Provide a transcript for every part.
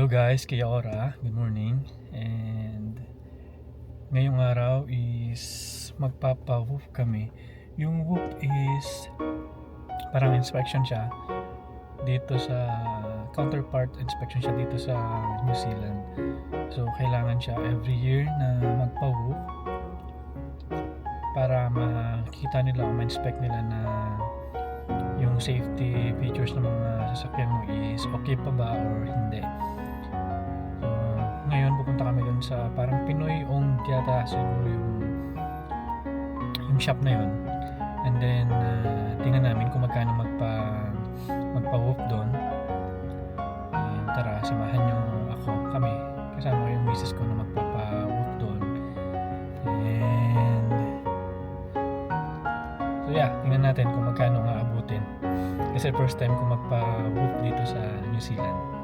Hello guys, kaya Ora, good morning. And ngayong araw is magpapa-whoop kami. Yung whoop is parang inspection siya dito sa counterpart inspection siya dito sa New Zealand. So kailangan siya every year na magpa-whoop para makita nila o ma-inspect nila na yung safety features ng mga sasakyan mo is okay pa ba or hindi. So, ngayon pupunta kami dun sa parang Pinoy owned yata siguro yung shop na yun. And then tingnan namin kung magkano magpa-whoop doon. And tara, samahan nyo kami kasama ko yung misis ko na magpapa-whoop doon. And so yeah, tingnan natin kung magkano nga abutin. Kasi first time ko magpa-whoop dito sa New Zealand.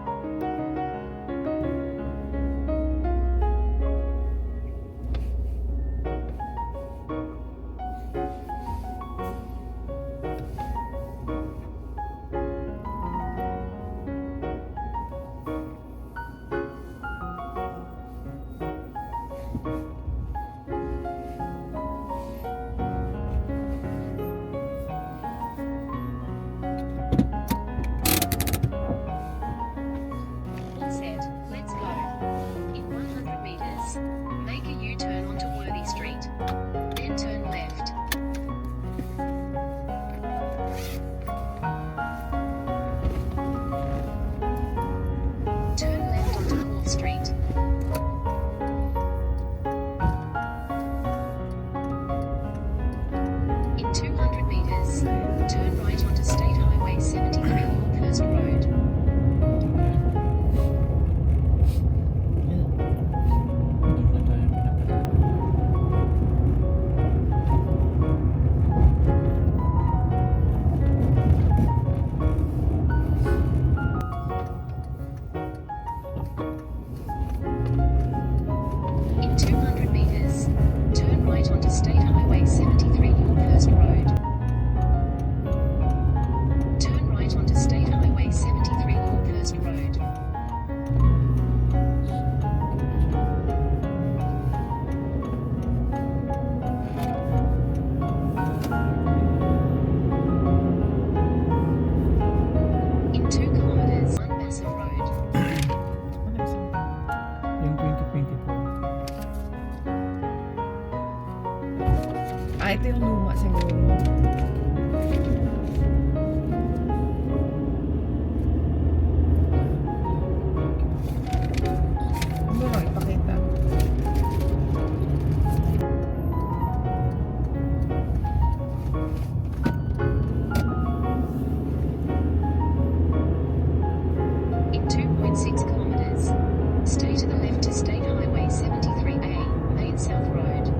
Ito yung luma siguro. Ano lang ipakita? In 2.6 kilometers, stay to the left to State Highway 73A, Main South Road.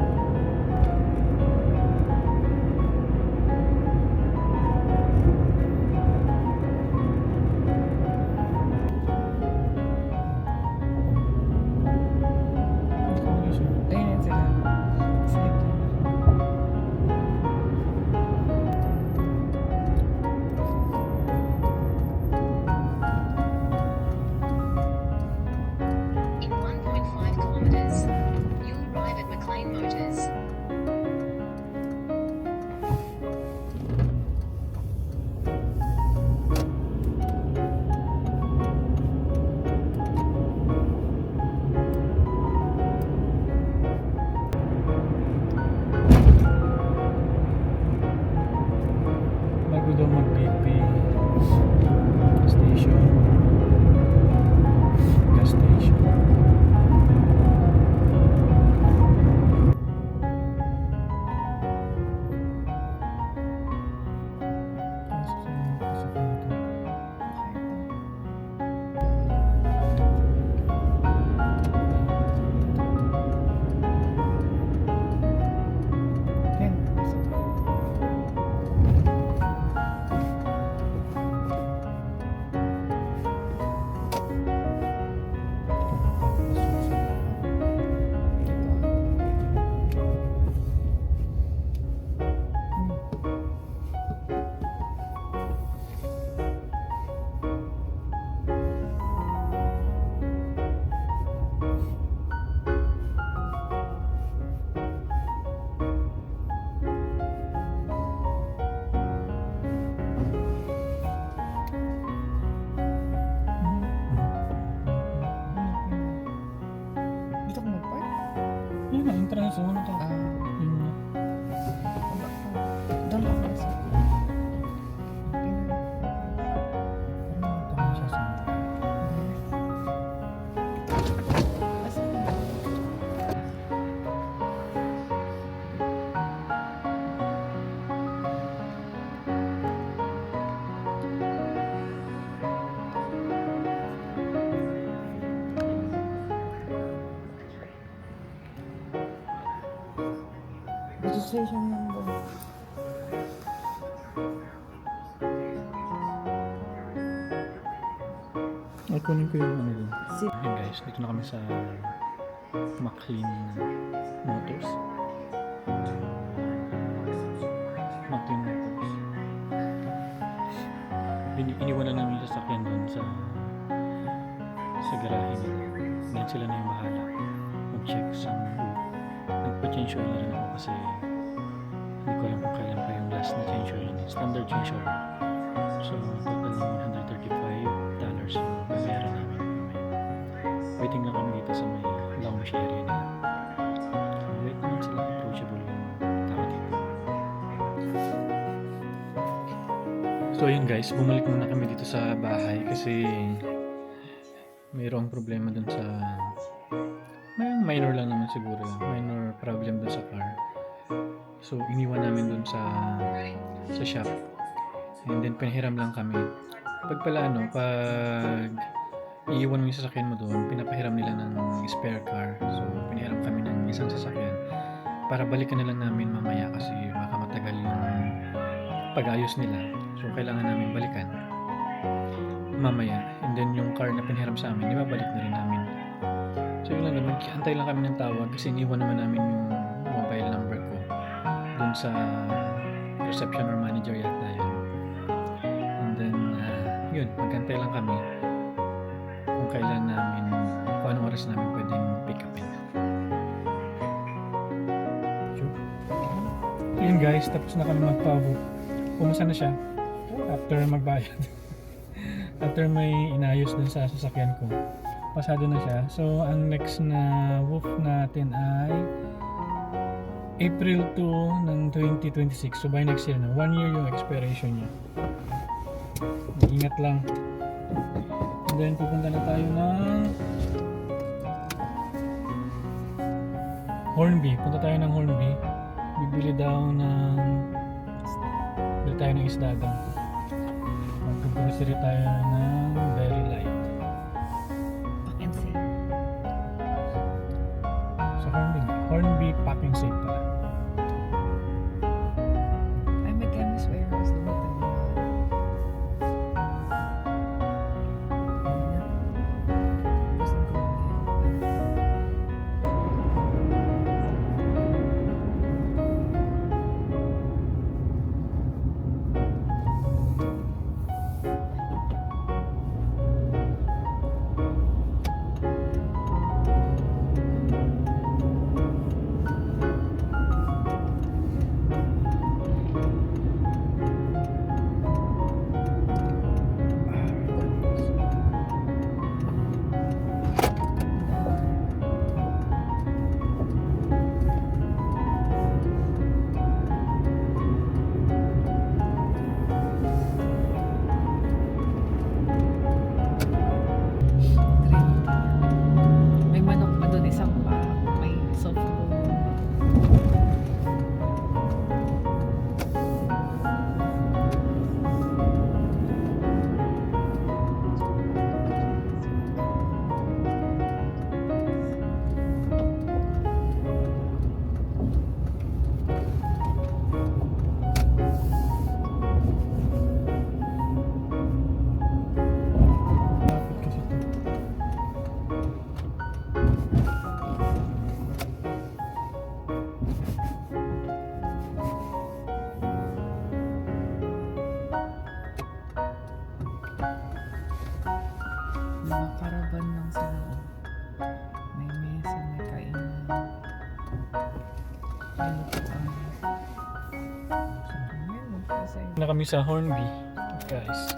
entrance, oh, naka. Ah, Yun na. doon ako sa... Ito kami sasunod. Registration number. Ay, kunin ko yung ano dun. Si... Ayun guys, dito na kami sa McLean Motors. McLean Motors. Iniwan na namin yung sasakyan dun sa garahe nila. Ngayon sila na yung bahala mag-check sa nagpa-change oil na rin ako kasi hindi ko alam kung kailan pa yung last na change oil. Standard change oil. So, total ng $135 yung babayaran namin. Waiting lang kami dito sa may lounge area nila. Wait naman sila, approachable yung tao dito. So yun guys, bumalik muna kami dito sa bahay kasi mayroong problema dun sa minor lang naman siguro yun. Minor problem dun sa car. So iniwan namin dun sa shop. And then pinahiram lang kami. Pag pala pag iiwan mo yung sasakyan mo doon, pinapahiram nila ng spare car. So pinahiram kami ng isang sasakyan para balikan na lang namin mamaya kasi baka matagal yung pag-ayos nila. So kailangan namin balikan mamaya. And then yung car na pinahiram sa amin, ibabalik na rin namin. So yun lang naman, antay lang kami ng tawag kasi iniwan naman namin yung mobile number ko dun sa reception or manager yata yun. And then yun, magantay lang kami kung kailan namin, kung anong oras namin pwedeng pick upin. Sure. Yun guys, tapos na kami magpa-book. Pumusta na siya after magbayad. After may inayos dun sa sasakyan ko, pasado na siya. So ang next na woof natin ay April 2 ng 2026. So by next year na, 1 year yung expiration niya. Ingat lang. And then pupunta na tayo ng Hornby. Punta tayo ng Hornby. Bibili tayo ng isda doon. Mag-grocery tayo ng Very Light. Pack and save. Sa Hornby Packing Safe pala. Ay, may chemist warehouse naman. May manok pa doon, isang pa. May soft bone. Lapit kasi ito. Mga caravan lang sila. May mesa, may kainan. May lutuan. Ayun, kasi Na kami sa Hornby, guys.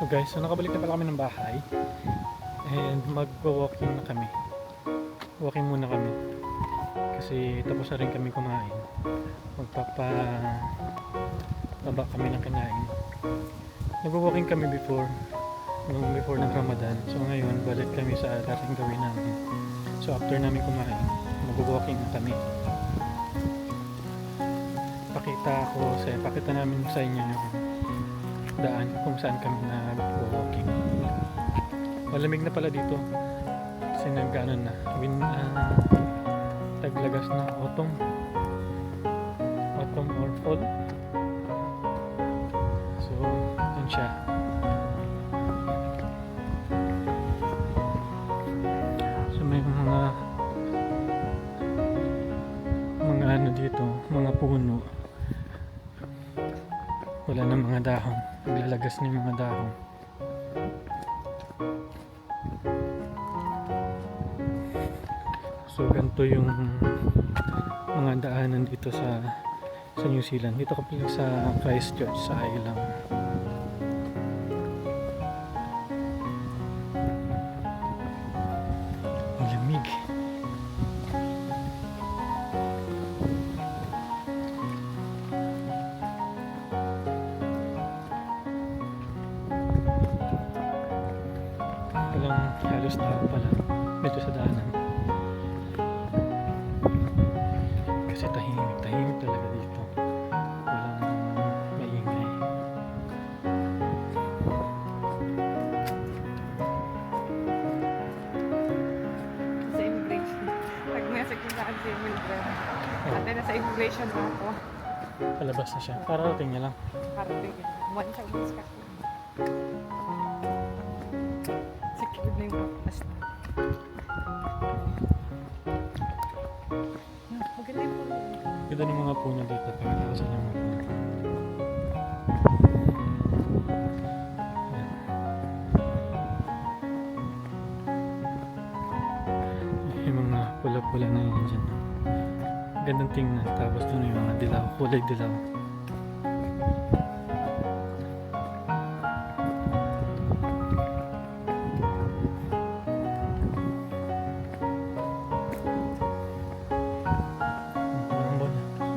So guys, so nakabalik na pala kami ng bahay. And mag-walking na kami. Walking muna kami. Kasi tapos na rin kami kumain. Magpapababa kami ng kinain. Nag-walking kami before ng Ramadan. So ngayon, balik kami sa dating gawin namin. So after namin kumain, mag-walking na kami. Pakita namin sa inyo yung daan kung saan kami nag-walking. Malamig na pala dito kasi nag-ano na taglagas na autumn or fall. So yun siya. So may mga ano dito, mga puno. Wala na mga dahon. Naglalagas na yung mga dahon. So ganito yung mga daanan dito sa New Zealand. Dito kami sa Christchurch sa Island. Malamig. Walang halos tao pala dito sa daanan. Kasi tahimik talaga dito. Walang maingay. Sa immigration. Nag-message yung saan si Mildred. Ate, nasa immigration na ako. Palabas na siya. Pararating niya lang. Parating. One sa ulis ka. Secure na yung breakfast. Maganda yung puno. Ganda ng mga puno dito. Pakita ko sa inyo mga puno. Ayan. Yung mga pula-pula na yun dyan. Gandang tingnan. Tapos doon yung mga dilaw. Kulay dilaw.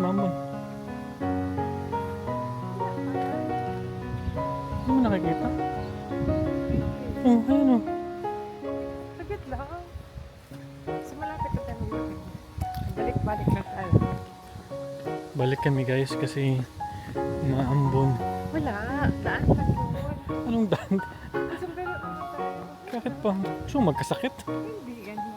Mambon. Hindi mo nakikita? Oh, ayun o. Sagit lang. Kasi malapit na tayo lumapit. Balik-balik na tayo. Balik kami guys kasi maambon. Wala. Daan lang yun. Anong daan? Kasi meron ano tayo. Bakit pa? So magkasakit? Hindi, ganyan.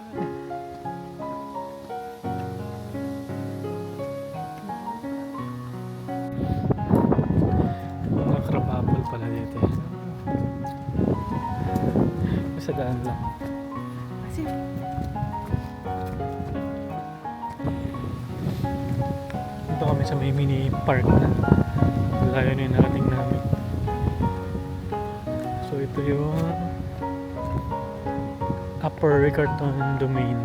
Mga crabapple pala dito. Sa daan lang. Kasi Dito kami sa may mini park na. Layo na yung narating namin. So ito yung Upper Riccarton Domain.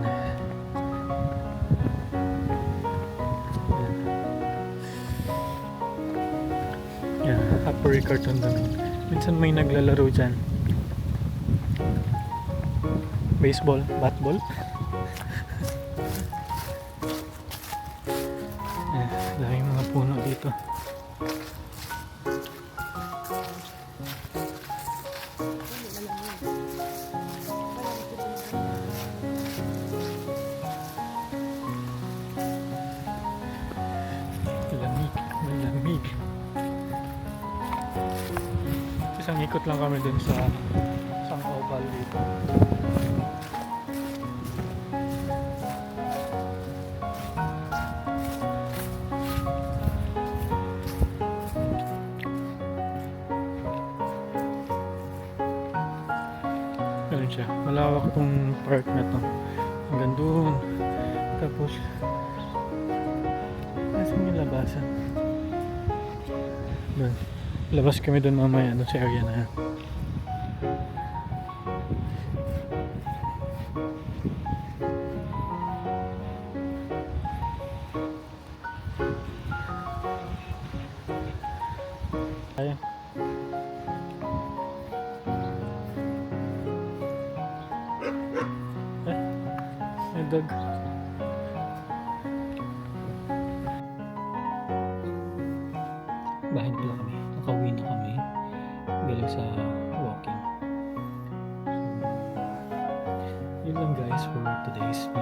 Yan, Upper Riccarton Domain. Minsan may naglalaro dyan. Baseball, batball. Daming mga puno dito. Malamig. Isang ikot lang kami dun sa isang oval dito. Ganun siya. Malawak tong park na to. Hanggang doon. Tapos nasan yung labasan? Doon. Labas kami doon mamaya doon sa area na yan. Ayan. dagdag. Bahay na pala kami. Nakauwi na kami. Galing sa walking. So, yun lang guys for today's video.